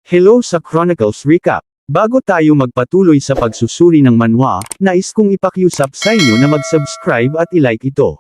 Hello sa Chronicles Recap. Bago tayo magpatuloy sa pagsusuri ng manhwa, nais kong ipakiusap sa inyo na mag-subscribe at i-like ito.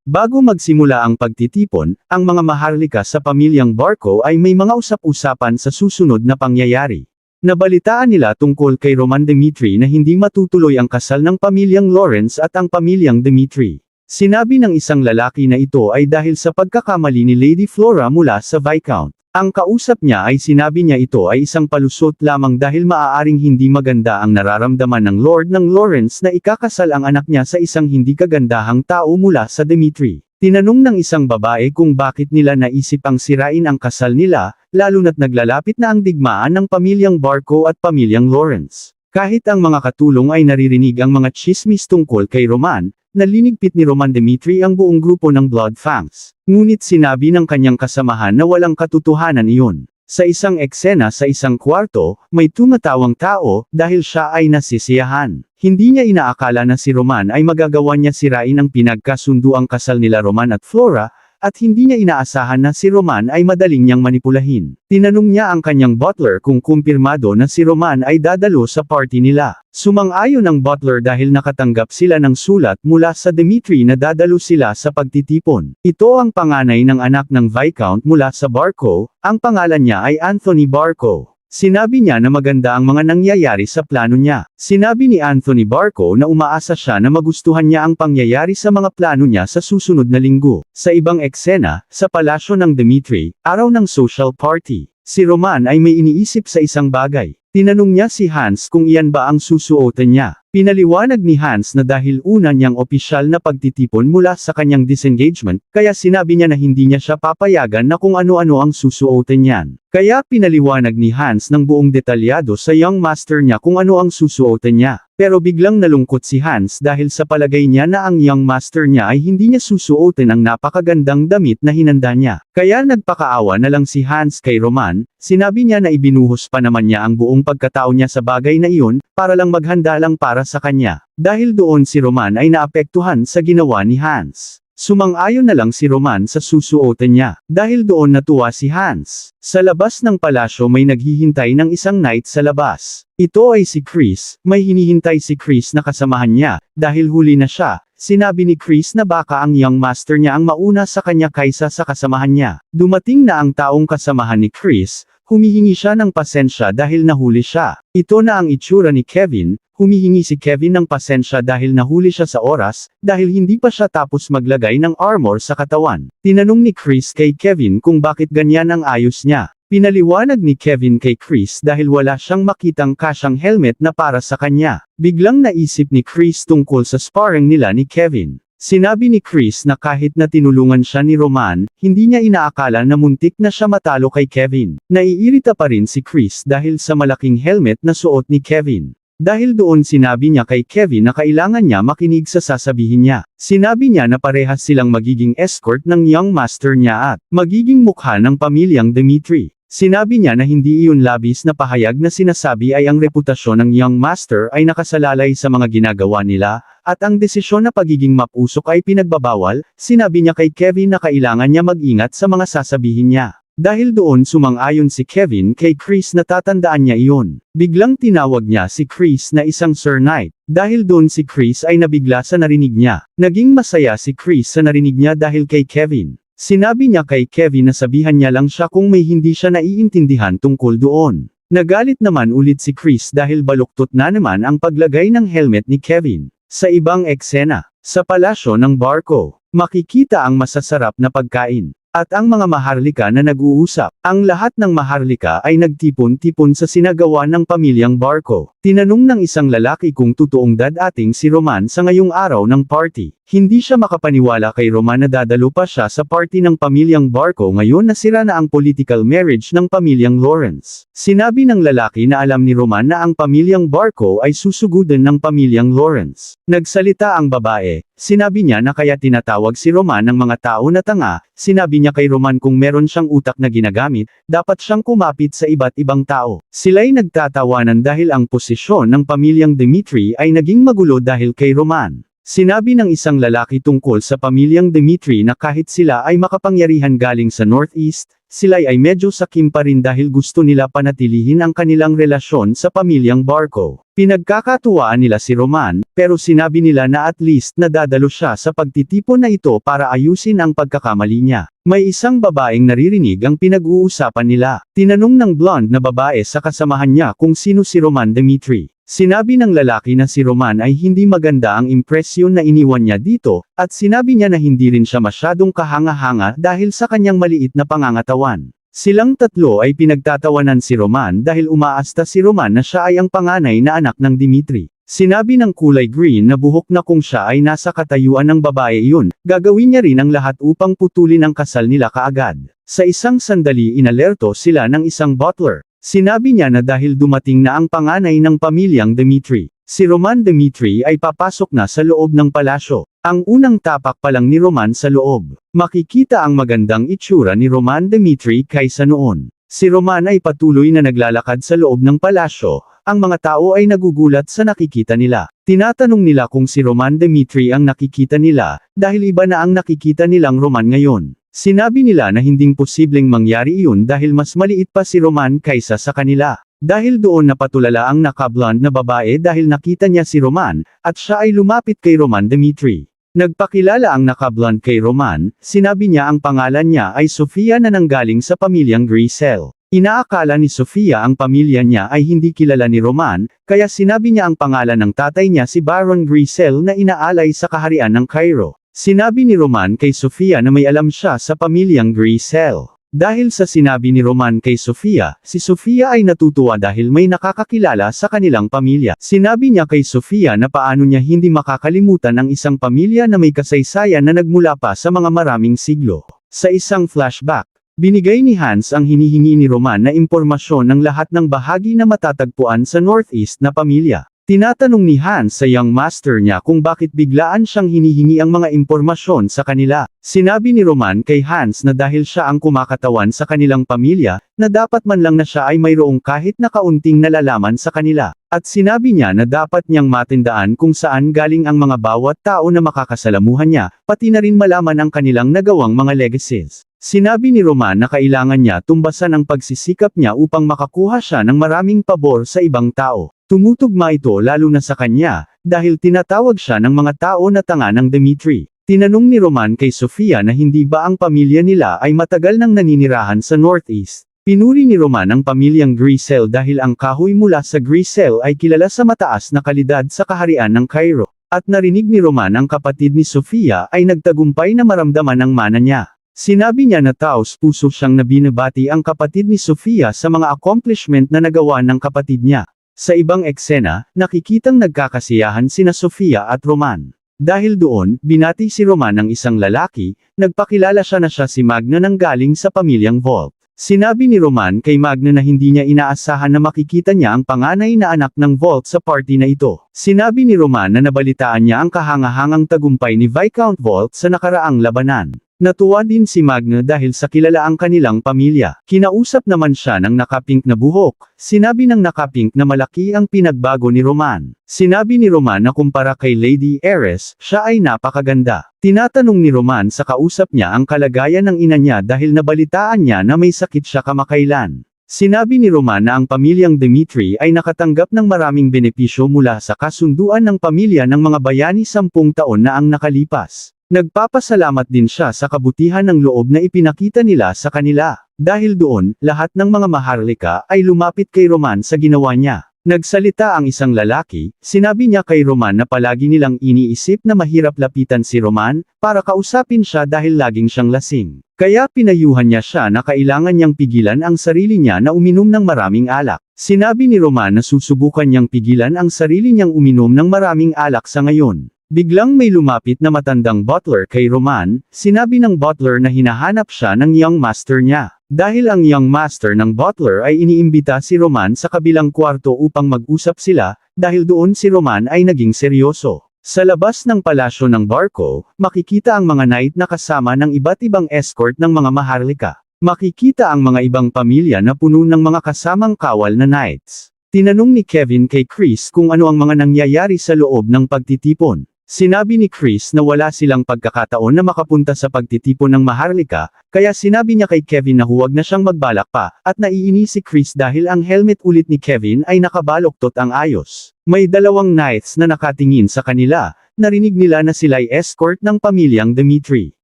Bago magsimula ang pagtitipon, ang mga maharlika sa pamilyang Barko ay may mga usap-usapan sa susunod na pangyayari. Nabalitaan nila tungkol kay Roman Dmitri na hindi matutuloy ang kasal ng pamilyang Lawrence at ang pamilyang Dmitri. Sinabi ng isang lalaki na ito ay dahil sa pagkakamali ni Lady Flora mula sa Viscount. Ang kausap niya ay sinabi niya ito ay isang palusot lamang dahil maaaring hindi maganda ang nararamdaman ng Lord ng Lawrence na ikakasal ang anak niya sa isang hindi kagandahang tao mula sa Dmitri. Tinanong ng isang babae kung bakit nila naisip ang sirain ang kasal nila, lalo na't naglalapit na ang digmaan ng pamilyang Barko at pamilyang Lawrence. Kahit ang mga katulong ay naririnig ang mga tsismis tungkol kay Roman, nalinigpit ni Roman Dmitri ang buong grupo ng Blood Fangs. Ngunit sinabi ng kanyang kasamahan na walang katotohanan iyon. Sa isang eksena sa isang kwarto, may tumatawang tao, dahil siya ay nasisiyahan. Hindi niya inaakala na si Roman ay magagawa niya sirain ang pinagkasunduang kasal nila Roman at Flora, at hindi niya inaasahan na si Roman ay madaling niyang manipulahin. Tinanong niya ang kanyang butler kung kumpirmado na si Roman ay dadalo sa party nila. Sumang-ayon ang butler dahil nakatanggap sila ng sulat mula sa Dmitri na dadalo sila sa pagtitipon. Ito ang panganay ng anak ng Viscount mula sa Barko, ang pangalan niya ay Anthony Barko. Sinabi niya na maganda ang mga nangyayari sa plano niya. Sinabi ni Anthony Barko na umaasa siya na magustuhan niya ang pangyayari sa mga plano niya sa susunod na linggo. Sa ibang eksena, sa palasyo ng Dmitri, araw ng social party, si Roman ay may iniisip sa isang bagay. Tinanong niya si Hans kung iyan ba ang susuotan niya. Pinaliwanag ni Hans na dahil una niyang opisyal na pagtitipon mula sa kanyang disengagement, kaya sinabi niya na hindi niya siya papayagan na kung ano-ano ang susuotan niyan. Kaya pinaliwanag ni Hans ng buong detalyado sa young master niya kung ano ang susuotan niya. Pero biglang nalungkot si Hans dahil sa palagay niya na ang young master niya ay hindi niya susuotin ang napakagandang damit na hinanda niya. Kaya nagpakaawa na lang si Hans kay Roman, sinabi niya na ibinuhos pa naman niya ang buong pagkatao niya sa bagay na iyon, para lang maghanda lang para sa kanya. Dahil doon si Roman ay naapektuhan sa ginawa ni Hans. Sumang-ayon na lang si Roman sa susuotan niya, dahil doon natuwa si Hans. Sa labas ng palasyo may naghihintay ng isang knight sa labas. Ito ay si Chris, may hinihintay si Chris na kasamahan niya, dahil huli na siya. Sinabi ni Chris na baka ang young master niya ang mauna sa kanya kaysa sa kasamahan niya. Dumating na ang taong kasamahan ni Chris, humihingi siya ng pasensya dahil nahuli siya. Ito na ang itsura ni Kevin. Humihingi si Kevin ng pasensya dahil nahuli siya sa oras, dahil hindi pa siya tapos maglagay ng armor sa katawan. Tinanong ni Chris kay Kevin kung bakit ganyan ang ayos niya. Pinaliwanag ni Kevin kay Chris dahil wala siyang makitang kasyang helmet na para sa kanya. Biglang naisip ni Chris tungkol sa sparring nila ni Kevin. Sinabi ni Chris na kahit na tinulungan siya ni Roman, hindi niya inaakala na muntik na siya matalo kay Kevin. Naiirita pa rin si Chris dahil sa malaking helmet na suot ni Kevin. Dahil doon sinabi niya kay Kevin na kailangan niya makinig sa sasabihin niya. Sinabi niya na parehas silang magiging escort ng young master niya at magiging mukha ng pamilyang Dmitri. Sinabi niya na hindi iyon labis na pahayag na sinasabi ay ang reputasyon ng young master ay nakasalalay sa mga ginagawa nila, at ang desisyon na pagiging mapusok ay pinagbabawal. Sinabi niya kay Kevin na kailangan niya mag-ingat sa mga sasabihin niya. Dahil doon sumang-ayon si Kevin kay Chris na tatandaan niya iyon. Biglang tinawag niya si Chris na isang Sir Knight. Dahil doon si Chris ay nabigla sa narinig niya. Naging masaya si Chris sa narinig niya dahil kay Kevin. Sinabi niya kay Kevin na sabihan niya lang siya kung may hindi siya naiintindihan tungkol doon. Nagalit naman ulit si Chris dahil baluktot na naman ang paglagay ng helmet ni Kevin. Sa ibang eksena, sa palasyo ng Barko, makikita ang masasarap na pagkain. At ang mga maharlika na nag-uusap. Ang lahat ng maharlika ay nagtipon-tipon sa sinagawa ng pamilyang Barko. Tinanong ng isang lalaki kung totoong dadating si Roman sa ngayong araw ng party. Hindi siya makapaniwala kay Roman na dadalo pa siya sa party ng pamilyang Barko ngayon na sira na ang political marriage ng pamilyang Lawrence. Sinabi ng lalaki na alam ni Roman na ang pamilyang Barko ay susugudan ng pamilyang Lawrence. Nagsalita ang babae. Sinabi niya na kaya tinatawag si Roman ng mga tao na tanga. Sinabi niya kay Roman kung meron siyang utak na ginagamit, dapat siyang kumapit sa iba't ibang tao. Sila'y nagtatawanan dahil ang posisyon ng pamilyang Dmitri ay naging magulo dahil kay Roman. Sinabi ng isang lalaki tungkol sa pamilyang Dimitri na kahit sila ay makapangyarihan galing sa Northeast, sila ay medyo sakim pa rin dahil gusto nila panatilihin ang kanilang relasyon sa pamilyang Barco. Pinagkakatuwaan nila si Roman, pero sinabi nila na at least nadadalo siya sa pagtitipon na ito para ayusin ang pagkakamali niya. May isang babaeng naririnig ang pinag-uusapan nila. Tinanong ng blonde na babae sa kasamahan niya kung sino si Roman Dimitri. Sinabi ng lalaki na si Roman ay hindi maganda ang impresyon na iniwan niya dito, at sinabi niya na hindi rin siya masyadong kahanga-hanga dahil sa kanyang maliit na pangangatawan. Silang tatlo ay pinagtatawanan si Roman dahil umaasta si Roman na siya ay ang panganay na anak ng Dimitri. Sinabi ng kulay green na buhok na kung siya ay nasa katayuan ng babae iyon, gagawin niya rin ang lahat upang putulin ang kasal nila kaagad. Sa isang sandali inalerto sila ng isang butler. Sinabi niya na dahil dumating na ang panganay ng pamilyang Dimitri, si Roman Dimitri ay papasok na sa loob ng palasyo. Ang unang tapak pa lang ni Roman sa loob, makikita ang magandang itsura ni Roman Dimitri kaysa noon. Si Roman ay patuloy na naglalakad sa loob ng palasyo, ang mga tao ay nagugulat sa nakikita nila. Tinatanong nila kung si Roman Dimitri ang nakikita nila, dahil iba na ang nakikita nilang Roman ngayon. Sinabi nila na hinding posibleng mangyari iyon dahil mas maliit pa si Roman kaysa sa kanila. Dahil doon napatulala ang nakablonde na babae dahil nakita niya si Roman, at siya ay lumapit kay Roman Dimitri. Nagpakilala ang nakablonde kay Roman, sinabi niya ang pangalan niya ay Sofia na nanggaling sa pamilyang Grisel. Inaakala ni Sofia ang pamilya niya ay hindi kilala ni Roman, kaya sinabi niya ang pangalan ng tatay niya si Baron Grisel na inaalay sa kaharian ng Cairo. Sinabi ni Roman kay Sofia na may alam siya sa pamilyang Grisel. Dahil sa sinabi ni Roman kay Sofia, si Sofia ay natutuwa dahil may nakakakilala sa kanilang pamilya. Sinabi niya kay Sofia na paano niya hindi makakalimutan ang isang pamilya na may kasaysayan na nagmula pa sa mga maraming siglo. Sa isang flashback, binigay ni Hans ang hinihingi ni Roman na impormasyon ng lahat ng bahagi na matatagpuan sa Northeast na pamilya. Tinatanong ni Hans sa young master niya kung bakit biglaan siyang hinihingi ang mga impormasyon sa kanila. Sinabi ni Roman kay Hans na dahil siya ang kumakatawan sa kanilang pamilya, na dapat man lang na siya ay mayroong kahit na kaunting nalalaman sa kanila. At sinabi niya na dapat niyang matindaan kung saan galing ang mga bawat tao na makakasalamuhan niya, pati na rin malaman ang kanilang nagawang mga legacies. Sinabi ni Roman na kailangan niya tumbasan ang pagsisikap niya upang makakuha siya ng maraming pabor sa ibang tao. Tumutugma ito lalo na sa kanya, dahil tinatawag siya ng mga tao na tanga ng Dimitri. Tinanong ni Roman kay Sofia na hindi ba ang pamilya nila ay matagal nang naninirahan sa Northeast. Pinuri ni Roman ang pamilyang Grisel dahil ang kahoy mula sa Grisel ay kilala sa mataas na kalidad sa kaharian ng Cairo. At narinig ni Roman ang kapatid ni Sofia ay nagtagumpay na maramdaman ang mana niya. Sinabi niya na taos puso siyang nabinabati ang kapatid ni Sofia sa mga accomplishment na nagawa ng kapatid niya. Sa ibang eksena, nakikitang nagkakasiyahan sina Sofia at Roman. Dahil doon, binati si Roman ng isang lalaki, nagpakilala siya na siya si Magna nang galing sa pamilyang Volt. Sinabi ni Roman kay Magna na hindi niya inaasahan na makikita niya ang panganay na anak ng Volt sa party na ito. Sinabi ni Roman na nabalitaan niya ang kahangahangang tagumpay ni Viscount Volt sa nakaraang labanan. Natuwa din si Magna dahil sa kilala ang kanilang pamilya. Kinausap naman siya ng nakapink na buhok. Sinabi ng nakapink na malaki ang pinagbago ni Roman. Sinabi ni Roman na kumpara kay Lady Ares, siya ay napakaganda. Tinatanong ni Roman sa kausap niya ang kalagayan ng ina niya dahil nabalitaan niya na may sakit siya kamakailan. Sinabi ni Roman na ang pamilyang Dimitri ay nakatanggap ng maraming benepisyo mula sa kasunduan ng pamilya ng mga bayani 10 taon na ang nakalipas. Nagpapasalamat din siya sa kabutihan ng loob na ipinakita nila sa kanila. Dahil doon, lahat ng mga maharlika ay lumapit kay Roman sa ginawa niya. Nagsalita ang isang lalaki, sinabi niya kay Roman na palagi nilang iniisip na mahirap lapitan si Roman, para kausapin siya dahil laging siyang lasing. Kaya pinayuhan niya siya na kailangan niyang pigilan ang sarili niya na uminom ng maraming alak. Sinabi ni Roman na susubukan niyang pigilan ang sarili niyang uminom ng maraming alak sa ngayon. Biglang may lumapit na matandang butler kay Roman, sinabi ng butler na hinahanap siya ng young master niya. Dahil ang young master ng butler ay iniimbita si Roman sa kabilang kwarto upang mag-usap sila, dahil doon si Roman ay naging seryoso. Sa labas ng palasyo ng Barco, makikita ang mga knight na kasama ng iba't ibang escort ng mga maharlika. Makikita ang mga ibang pamilya na puno ng mga kasamang kawal na knights. Tinanong ni Kevin kay Chris kung ano ang mga nangyayari sa loob ng pagtitipon. Sinabi ni Chris na wala silang pagkakataon na makapunta sa pagtitipon ng Maharlika, kaya sinabi niya kay Kevin na huwag na siyang magbalak pa, at naiinis si Chris dahil ang helmet ulit ni Kevin ay nakabaloktot ang ayos. May dalawang knights na nakatingin sa kanila, narinig nila na sila'y escort ng pamilyang Dimitri.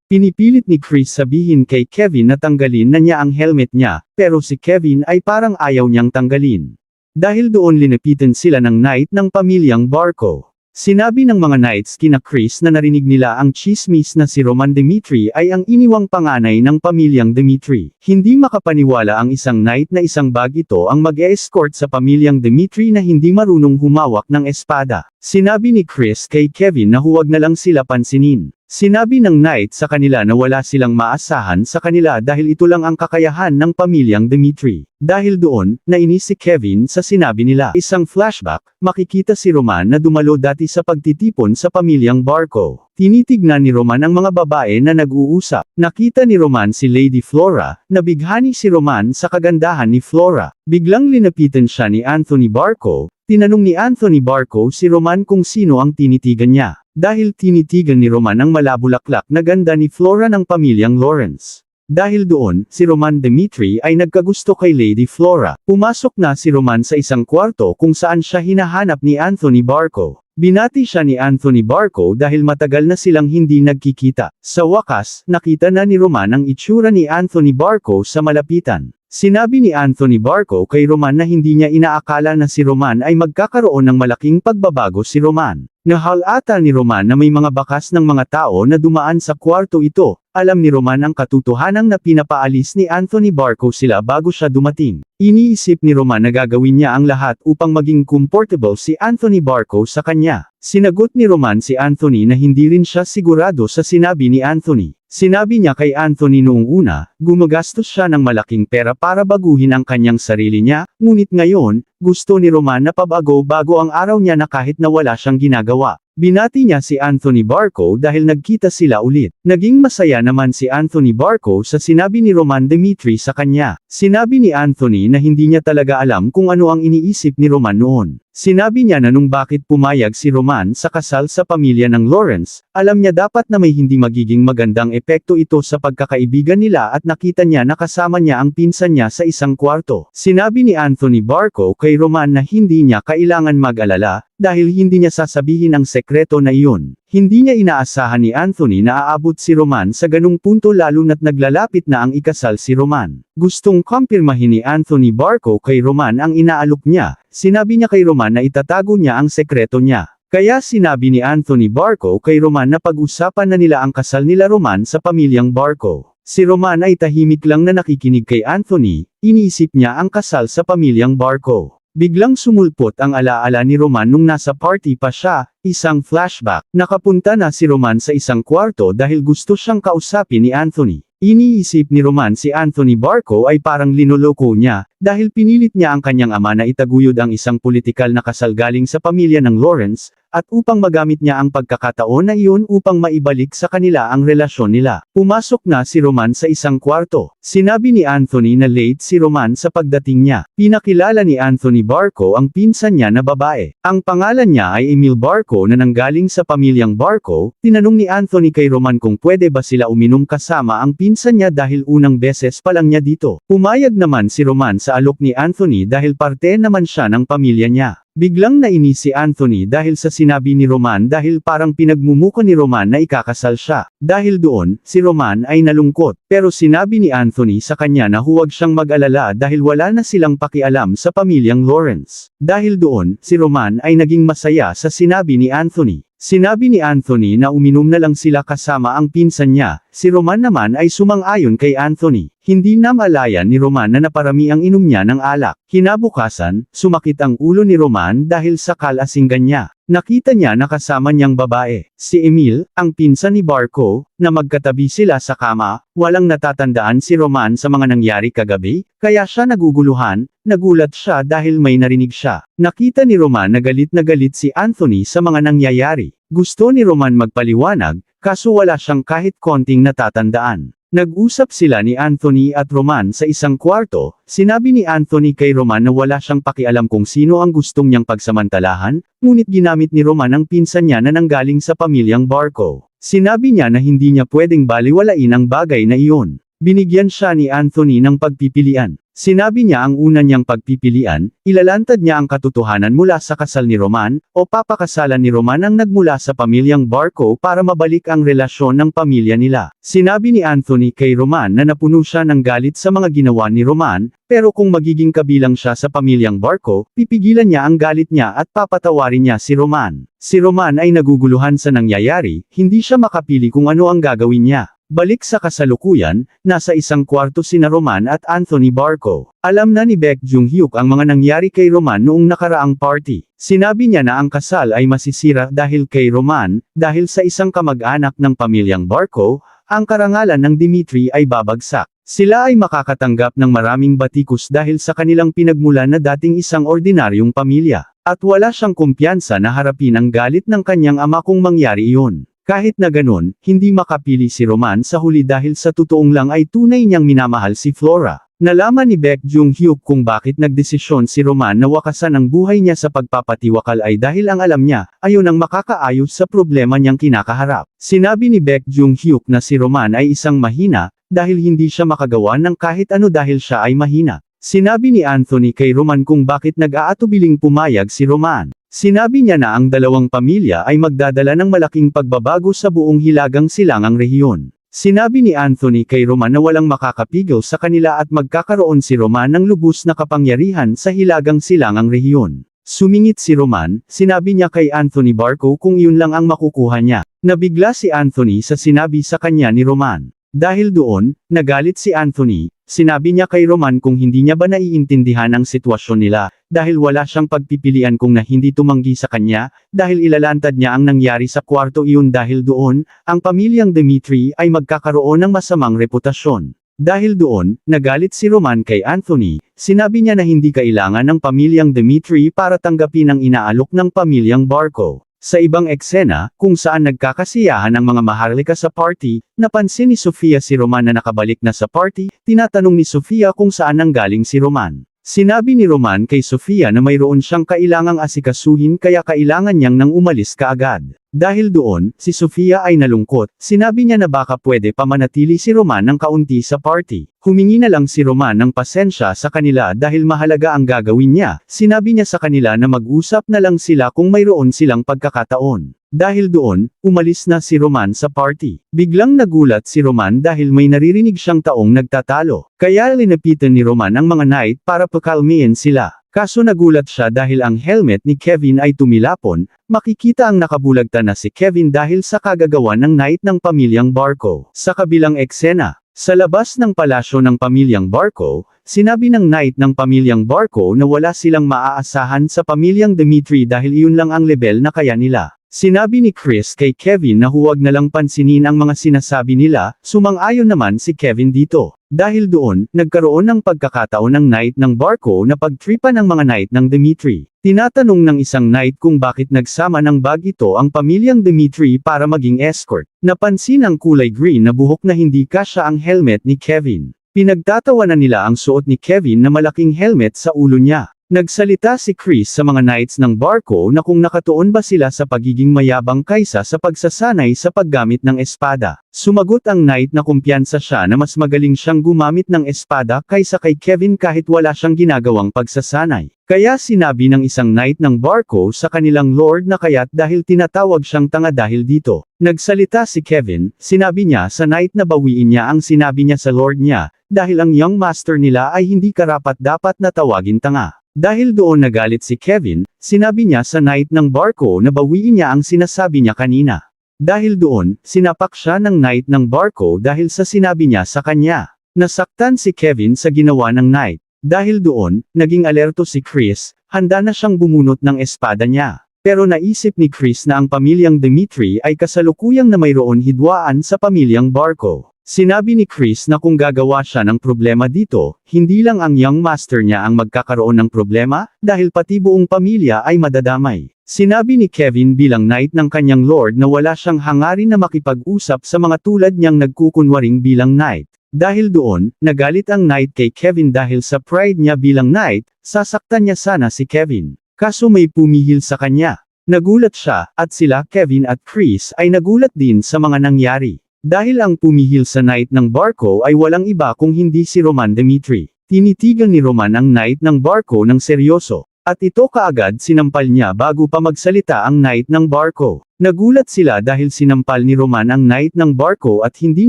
Pinipilit ni Chris sabihin kay Kevin na tanggalin na niya ang helmet niya, pero si Kevin ay parang ayaw niyang tanggalin. Dahil doon linipitan sila ng knight ng pamilyang Barco. Sinabi ng mga knights kina Chris na narinig nila ang chismis na si Roman Dimitri ay ang iniwang panganay ng pamilyang Dimitri. Hindi makapaniwala ang isang knight na isang bag ito ang mag-e-escort sa pamilyang Dimitri na hindi marunong humawak ng espada. Sinabi ni Chris kay Kevin na huwag na lang sila pansinin. Sinabi ng knight sa kanila na wala silang maasahan sa kanila dahil ito lang ang kakayahan ng pamilyang Dimitri. Dahil doon, nainis si Kevin sa sinabi nila. Isang flashback, makikita si Roman na dumalo dati sa pagtitipon sa pamilyang Barco. Tinitignan ni Roman ang mga babae na nag-uusap. Nakita ni Roman si Lady Flora, nabighani si Roman sa kagandahan ni Flora. Biglang linapitan siya ni Anthony Barco. Tinanong ni Anthony Barco si Roman kung sino ang tinitigan niya. Dahil tinitigan ni Roman ang malabulaklak na ganda ni Flora ng pamilyang Lawrence. Dahil doon, si Roman Dimitri ay nagkagusto kay Lady Flora. Pumasok na si Roman sa isang kwarto kung saan siya hinahanap ni Anthony Barco. Binati siya ni Anthony Barco dahil matagal na silang hindi nagkikita. Sa wakas, nakita na ni Roman ang itsura ni Anthony Barco sa malapitan. Sinabi ni Anthony Barco kay Roman na hindi niya inaakala na si Roman ay magkakaroon ng malaking pagbabago si Roman. Nahalata ni Roman na may mga bakas ng mga tao na dumaan sa kwarto ito. Alam ni Roman ang katotohanan na pinapaalis ni Anthony Barco sila bago siya dumating. Iniisip ni Roman na gagawin niya ang lahat upang maging comfortable si Anthony Barco sa kanya. Sinagot ni Roman si Anthony na hindi rin siya sigurado sa sinabi ni Anthony. Sinabi niya kay Anthony noong una, gumagastos siya ng malaking pera para baguhin ang kanyang sarili niya, ngunit ngayon, gusto ni Roman na pabago-bago ang araw niya na kahit na wala siyang ginagawa. Binati niya si Anthony Barco dahil nagkita sila ulit. Naging masaya naman si Anthony Barco sa sinabi ni Roman Dimitri sa kanya. Sinabi ni Anthony na hindi niya talaga alam kung ano ang iniisip ni Roman noon. Sinabi niya na nung bakit pumayag si Roman sa kasal sa pamilya ng Lawrence, alam niya dapat na may hindi magiging magandang epekto ito sa pagkakaibigan nila at nakita niya na kasama niya ang pinsan niya sa isang kwarto. Sinabi ni Anthony Barco kay Roman na hindi niya kailangan mag-alala, dahil hindi niya sasabihin ang sekreto na iyon. Hindi niya inaasahan ni Anthony na aabot si Roman sa ganung punto lalo na't naglalapit na ang ikasal si Roman. Gustong kumpirmahin ni Anthony Barco kay Roman ang inaalok niya. Sinabi niya kay Roman na itatago niya ang sekreto niya. Kaya sinabi ni Anthony Barco kay Roman na pag-usapan na nila ang kasal nila Roman sa pamilyang Barco. Si Roman ay tahimik lang na nakikinig kay Anthony, iniisip niya ang kasal sa pamilyang Barco. Biglang sumulpot ang alaala ni Roman nung nasa party pa siya, isang flashback. Nakapunta na si Roman sa isang kwarto dahil gusto siyang kausapin ni Anthony. Iniisip ni Roman si Anthony Barco ay parang linoloko niya, dahil pinilit niya ang kanyang ama na itaguyod ang isang politikal na kasal galing sa pamilya ng Lawrence, at upang magamit niya ang pagkakataon na iyon upang maibalik sa kanila ang relasyon nila. Pumasok na si Roman sa isang kwarto. Sinabi ni Anthony na late si Roman sa pagdating niya. Pinakilala ni Anthony Barco ang pinsan niya na babae. Ang pangalan niya ay Emil Barco na nanggaling sa pamilyang Barco. Tinanong ni Anthony kay Roman kung pwede ba sila uminom kasama ang pinsan niya dahil unang beses pa lang niya dito. Pumayag naman si Roman sa alok ni Anthony dahil parte naman siya ng pamilya niya. Biglang nainis si Anthony dahil sa sinabi ni Roman dahil parang pinagmumuka ni Roman na ikakasal siya. Dahil doon, si Roman ay nalungkot. Pero sinabi ni Anthony sa kanya na huwag siyang mag-alala dahil wala na silang pakialam sa pamilyang Lawrence. Dahil doon, si Roman ay naging masaya sa sinabi ni Anthony. Sinabi ni Anthony na uminom na lang sila kasama ang pinsan niya, si Roman naman ay sumang-ayon kay Anthony. Hindi na malayan ni Roman na naparami ang inom niya ng alak. Kinabukasan, sumakit ang ulo ni Roman dahil sa kalasinggan niya. Nakita niya na kasama niyang babae, si Emil, ang pinsan ni Barco, na magkatabi sila sa kama. Walang natatandaan si Roman sa mga nangyari kagabi, kaya siya naguguluhan. Nagulat siya dahil may narinig siya. Nakita ni Roman na galit si Anthony sa mga nangyayari. Gusto ni Roman magpaliwanag, kaso wala siyang kahit konting natatandaan. Nag-usap sila ni Anthony at Roman sa isang kwarto. Sinabi ni Anthony kay Roman na wala siyang pakialam kung sino ang gustong niyang pagsamantalahan, ngunit ginamit ni Roman ang pinsan niya na nanggaling sa pamilyang Barco. Sinabi niya na hindi niya pwedeng baliwalain ang bagay na iyon. Binigyan siya ni Anthony ng pagpipilian. Sinabi niya ang una niyang pagpipilian, ilalantad niya ang katotohanan mula sa kasal ni Roman, o papakasalan ni Roman ang nagmula sa pamilyang Barco para mabalik ang relasyon ng pamilya nila. Sinabi ni Anthony kay Roman na napuno siya ng galit sa mga ginawa ni Roman, pero kung magiging kabilang siya sa pamilyang Barco, pipigilan niya ang galit niya at papatawarin niya si Roman. Si Roman ay naguguluhan sa nangyayari, hindi siya makapili kung ano ang gagawin niya. Balik sa kasalukuyan, nasa isang kwarto sina Roman at Anthony Barco. Alam na ni Baek Jung-hyuk ang mga nangyari kay Roman noong nakaraang party. Sinabi niya na ang kasal ay masisira dahil kay Roman, dahil sa isang kamag-anak ng pamilyang Barco, ang karangalan ng Dimitri ay babagsak. Sila ay makakatanggap ng maraming batikos dahil sa kanilang pinagmulan na dating isang ordinaryong pamilya. At wala siyang kumpiyansa na harapin ang galit ng kanyang ama kung mangyari iyon. Kahit na ganun, hindi makapili si Roman sa huli dahil sa totoong lang ay tunay niyang minamahal si Flora. Nalaman ni Baek Jung-hyuk kung bakit nagdesisyon si Roman na wakasan ang buhay niya sa pagpapatiwakal ay dahil ang alam niya, ayon ang makakaayos sa problema niyang kinakaharap. Sinabi ni Baek Jung-hyuk na si Roman ay isang mahina, dahil hindi siya makagawa ng kahit ano dahil siya ay mahina. Sinabi ni Anthony kay Roman kung bakit nag-aatubiling pumayag si Roman. Sinabi niya na ang dalawang pamilya ay magdadala ng malaking pagbabago sa buong Hilagang Silangang rehiyon. Sinabi ni Anthony kay Roman na walang makakapigil sa kanila at magkakaroon si Roman ng lubos na kapangyarihan sa Hilagang Silangang rehiyon. Sumingit si Roman, sinabi niya kay Anthony Barco kung yun lang ang makukuha niya. Nabigla si Anthony sa sinabi sa kanya ni Roman. Dahil doon, nagalit si Anthony. Sinabi niya kay Roman kung hindi niya ba naiintindihan ang sitwasyon nila, dahil wala siyang pagpipilian kung na hindi tumanggi sa kanya, dahil ilalantad niya ang nangyari sa kwarto iyon dahil doon, ang pamilyang Dimitri ay magkakaroon ng masamang reputasyon. Dahil doon, nagalit si Roman kay Anthony, sinabi niya na hindi kailangan ng pamilyang Dimitri para tanggapin ang inaalok ng pamilyang Barco. Sa ibang eksena, kung saan nagkakasiyahan ang mga maharlika sa party, napansin ni Sofia si Roman na nakabalik na sa party, tinatanong ni Sofia kung saan nanggaling si Roman. Sinabi ni Roman kay Sofia na mayroon siyang kailangang asikasuhin kaya kailangan niyang nang umalis kaagad. Dahil doon, si Sofia ay nalungkot, sinabi niya na baka pwede pa manatili si Roman ng kaunti sa party. Humingi na lang si Roman ng pasensya sa kanila dahil mahalaga ang gagawin niya, sinabi niya sa kanila na mag-usap na lang sila kung mayroon silang pagkakataon. Dahil doon, umalis na si Roman sa party. Biglang nagulat si Roman dahil may naririnig siyang taong nagtatalo. Kaya linapitan ni Roman ang mga knight para pakalmihin sila. Kaso nagulat siya dahil ang helmet ni Kevin ay tumilapon, makikita ang nakabulagta na si Kevin dahil sa kagagawan ng knight ng pamilyang Barco. Sa kabilang eksena, sa labas ng palasyo ng pamilyang Barco, sinabi ng knight ng pamilyang Barco na wala silang maaasahan sa pamilyang Dimitri dahil iyon lang ang level na kaya nila. Sinabi ni Chris kay Kevin na huwag na lang pansinin ang mga sinasabi nila, sumang-ayon naman si Kevin dito. Dahil doon, nagkaroon ng pagkakataon ng knight ng Barco na pagtripan ng mga knight ng Dimitri. Tinatanong ng isang knight kung bakit nagsama ng bag ito ang pamilyang Dimitri para maging escort. Napansin ang kulay green na buhok na hindi kasya ang helmet ni Kevin. Pinagtatawanan nila ang suot ni Kevin na malaking helmet sa ulo niya. Nagsalita si Chris sa mga knights ng Barco na kung nakatuon ba sila sa pagiging mayabang kaysa sa pagsasanay sa paggamit ng espada. Sumagot ang knight na kumpiyansa siya na mas magaling siyang gumamit ng espada kaysa kay Kevin kahit wala siyang ginagawang pagsasanay. Kaya sinabi ng isang knight ng Barco sa kanilang lord na kaya't dahil tinatawag siyang tanga dahil dito. Nagsalita si Kevin, sinabi niya sa knight na bawiin niya ang sinabi niya sa lord niya, dahil ang young master nila ay hindi karapat-dapat na tawagin tanga. Dahil doon nagalit si Kevin, sinabi niya sa knight ng Barco na bawiin niya ang sinasabi niya kanina. Dahil doon, sinapak siya ng knight ng Barco dahil sa sinabi niya sa kanya. Nasaktan si Kevin sa ginawa ng knight. Dahil doon, naging alerto si Chris, handa na siyang bumunot ng espada niya. Pero naisip ni Chris na ang pamilyang Dimitri ay kasalukuyang na mayroon hidwaan sa pamilyang Barco. Sinabi ni Chris na kung gagawa siya ng problema dito, hindi lang ang young master niya ang magkakaroon ng problema, dahil pati buong pamilya ay madadamay. Sinabi ni Kevin bilang knight ng kanyang lord na wala siyang hangarin na makipag-usap sa mga tulad niyang nagkukunwaring bilang knight. Dahil doon, nagalit ang knight kay Kevin dahil sa pride niya bilang knight, sasaktan niya sana si Kevin. Kaso may pumihil sa kanya. Nagulat siya, at sila Kevin at Chris ay nagulat din sa mga nangyari. Dahil ang pumihil sa knight ng barko ay walang iba kung hindi si Roman Dimitri. Tinitigan ni Roman ang knight ng barko ng seryoso. At ito kaagad sinampal niya bago pa magsalita ang knight ng barko. Nagulat sila dahil sinampal ni Roman ang knight ng barko at hindi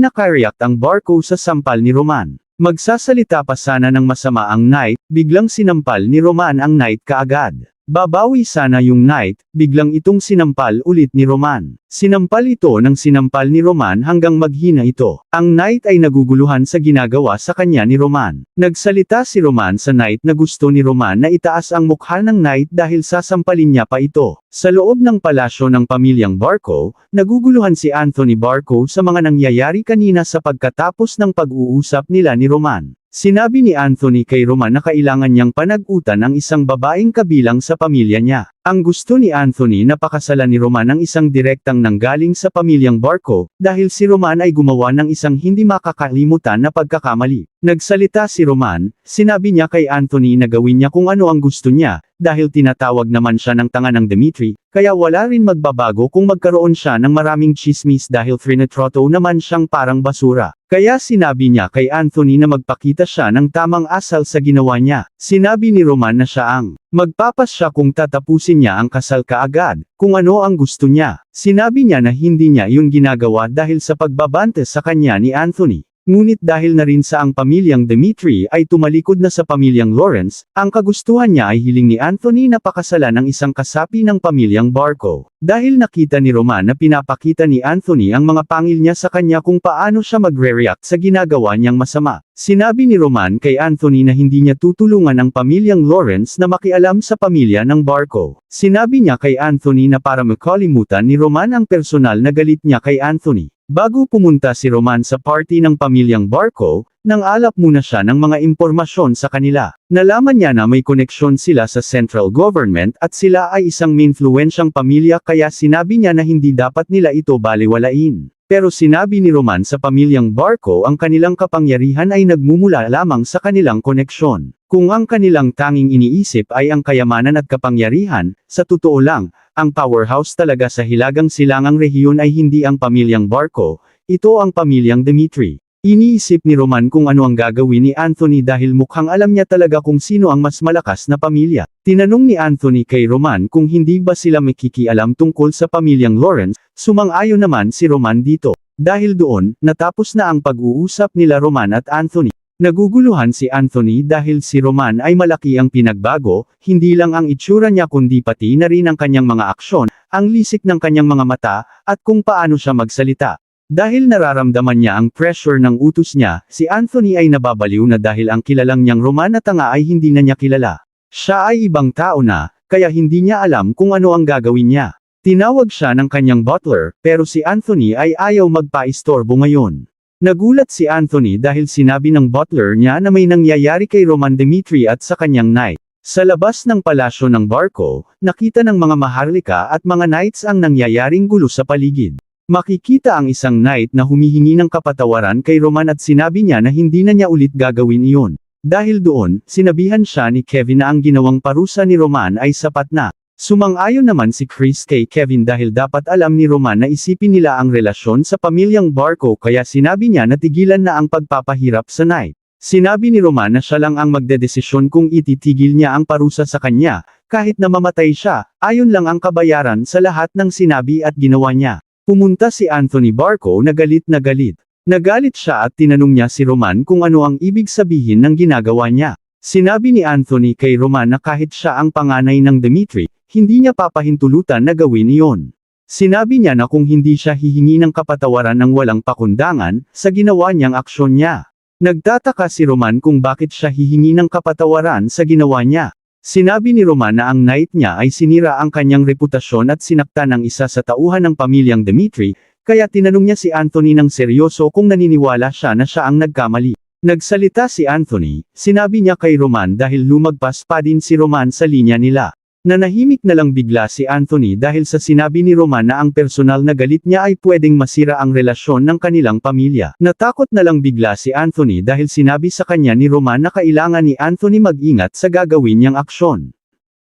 nakareact ang barko sa sampal ni Roman. Magsasalita pa sana ng masama ang knight, biglang sinampal ni Roman ang knight kaagad. Babawi sana yung knight, biglang itong sinampal ulit ni Roman. Sinampal ito ng sinampal ni Roman hanggang maghina ito. Ang knight ay naguguluhan sa ginagawa sa kanya ni Roman. Nagsalita si Roman sa knight na gusto ni Roman na itaas ang mukha ng knight dahil sasampalin niya pa ito. Sa loob ng palasyo ng pamilyang Barco, naguguluhan si Anthony Barco sa mga nangyayari kanina sa pagkatapos ng pag-uusap nila ni Roman. Sinabi ni Anthony kay Roman na kailangan niyang panagutan ang isang babaeng kabilang sa pamilya niya. Ang gusto ni Anthony na pakasalan ni Roman ang isang direktang nanggaling sa pamilyang Barco, dahil si Roman ay gumawa ng isang hindi makakalimutan na pagkakamali. Nagsalita si Roman, sinabi niya kay Anthony na gawin niya kung ano ang gusto niya, dahil tinatawag naman siya ng tanga ng Dimitri, kaya wala rin magbabago kung magkaroon siya ng maraming chismis dahil trinitroto naman siyang parang basura. Kaya sinabi niya kay Anthony na magpakita siya ng tamang asal sa ginawa niya. Sinabi ni Roman na siya ang magpapasya kung tatapusin niya ang kasal kaagad, kung ano ang gusto niya. Sinabi niya na hindi niya yun ginagawa dahil sa pagbabante sa kanya ni Anthony. Ngunit dahil na rin sa ang pamilyang Dimitri ay tumalikod na sa pamilyang Lawrence, ang kagustuhan niya ay hiling ni Anthony na pakasalan ang isang kasapi ng pamilyang Barco. Dahil nakita ni Roman na pinapakita ni Anthony ang mga pangil niya sa kanya kung paano siya magre-react sa ginagawa niyang masama. Sinabi ni Roman kay Anthony na hindi niya tutulungan ang pamilyang Lawrence na makialam sa pamilya ng Barco. Sinabi niya kay Anthony na para makalimutan ni Roman ang personal na galit niya kay Anthony. Bago pumunta si Roman sa party ng pamilyang Barco, nang alap muna siya ng mga impormasyon sa kanila. Nalaman niya na may koneksyon sila sa central government at sila ay isang mainfluensyang pamilya kaya sinabi niya na hindi dapat nila ito baliwalain. Pero sinabi ni Roman sa pamilyang Barco ang kanilang kapangyarihan ay nagmumula lamang sa kanilang koneksyon. Kung ang kanilang tanging iniisip ay ang kayamanan at kapangyarihan, sa totoo lang, ang powerhouse talaga sa Hilagang Silangang rehiyon ay hindi ang pamilyang Barco, ito ang pamilyang Dimitri. Iniisip ni Roman kung ano ang gagawin ni Anthony dahil mukhang alam niya talaga kung sino ang mas malakas na pamilya. Tinanong ni Anthony kay Roman kung hindi ba sila makikialam tungkol sa pamilyang Lawrence, sumang-ayon naman si Roman dito. Dahil doon, natapos na ang pag-uusap nila Roman at Anthony. Naguguluhan si Anthony dahil si Roman ay malaki ang pinagbago, hindi lang ang itsura niya kundi pati na rin ang kanyang mga aksyon, ang lisik ng kanyang mga mata, at kung paano siya magsalita. Dahil nararamdaman niya ang pressure ng utos niya, si Anthony ay nababaliw na dahil ang kilalang niyang Roman na tanga ay hindi na niya kilala. Siya ay ibang tao na, kaya hindi niya alam kung ano ang gagawin niya. Tinawag siya ng kanyang butler, pero si Anthony ay ayaw magpaistorbo ngayon. Nagulat si Anthony dahil sinabi ng butler niya na may nangyayari kay Roman Dimitri at sa kanyang knight. Sa labas ng palasyo ng Barco, nakita ng mga maharlika at mga knights ang nangyayaring gulo sa paligid. Makikita ang isang knight na humihingi ng kapatawaran kay Roman at sinabi niya na hindi na niya ulit gagawin iyon. Dahil doon, sinabihan siya ni Kevin na ang ginawang parusa ni Roman ay sapat na. Sumang-ayon naman si Chris kay Kevin dahil dapat alam ni Roman na isipin nila ang relasyon sa pamilyang Barco kaya sinabi niya na tigilan na ang pagpapahirap sa knight. Sinabi ni Roman na siya lang ang magdedesisyon kung ititigil niya ang parusa sa kanya, kahit na mamatay siya, ayon lang ang kabayaran sa lahat ng sinabi at ginawa niya. Pumunta si Anthony Barco na galit na galit. Nagalit siya at tinanong niya si Roman kung ano ang ibig sabihin ng ginagawa niya. Sinabi ni Anthony kay Roman na kahit siya ang panganay ng Dimitri, hindi niya papahintulutan na gawin iyon. Sinabi niya na kung hindi siya hihingi ng kapatawaran ng walang pakundangan, sa ginawa niyang aksyon niya. Nagtataka si Roman kung bakit siya hihingi ng kapatawaran sa ginawa niya. Sinabi ni Roman na ang knight niya ay sinira ang kanyang reputasyon at sinaktan ng isa sa tauhan ng pamilyang Dimitri, Kaya tinanong niya si Anthony ng seryoso kung naniniwala siya na siya ang nagkamali. Nagsalita si Anthony, sinabi niya kay Roman dahil lumagpas pa din si Roman sa linya nila. Nanahimik na lang bigla si Anthony dahil sa sinabi ni Roman na ang personal na galit niya ay pwedeng masira ang relasyon ng kanilang pamilya. Natakot na lang bigla si Anthony dahil sinabi sa kanya ni Roman na kailangan ni Anthony mag-ingat sa gagawin niyang aksyon.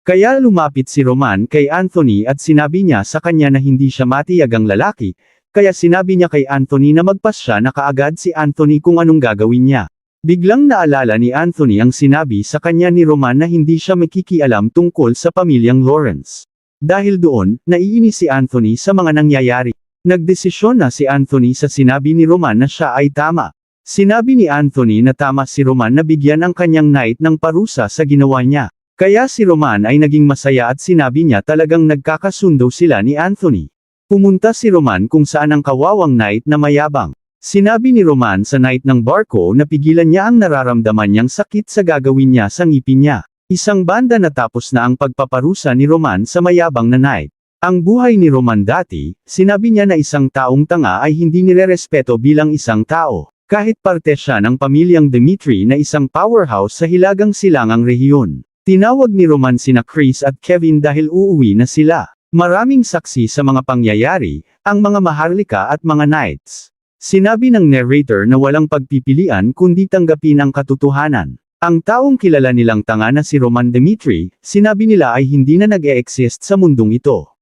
Kaya lumapit si Roman kay Anthony at sinabi niya sa kanya na hindi siya matiyagang lalaki, kaya sinabi niya kay Anthony na magpasya na kaagad si Anthony kung anong gagawin niya. Biglang naalala ni Anthony ang sinabi sa kanya ni Roman na hindi siya makikialam tungkol sa pamilyang Lawrence. Dahil doon, naiinis si Anthony sa mga nangyayari. Nagdesisyon na si Anthony sa sinabi ni Roman na siya ay tama. Sinabi ni Anthony na tama si Roman na bigyan ang kanyang knight ng parusa sa ginawa niya. Kaya si Roman ay naging masaya at sinabi niya talagang nagkakasundo sila ni Anthony. Pumunta si Roman kung saan ang kawawang knight na mayabang. Sinabi ni Roman sa knight ng barko na pigilan niya ang nararamdaman niyang sakit sa gagawin niya sa ngipin niya. Isang banda natapos na ang pagpaparusa ni Roman sa mayabang na knight. Ang buhay ni Roman dati, sinabi niya na isang taong tanga ay hindi nirerespeto bilang isang tao. Kahit parte siya ng pamilyang Dimitri na isang powerhouse sa Hilagang Silangang rehiyon. Tinawag ni Roman sina Chris at Kevin dahil uuwi na sila. Maraming saksi sa mga pangyayari, ang mga maharlika at mga knights. Sinabi ng narrator na walang pagpipilian kundi tanggapin ang katotohanan. Ang taong kilala nilang tanga na si Roman Dimitri, sinabi nila ay hindi na nag-e-exist sa mundong ito.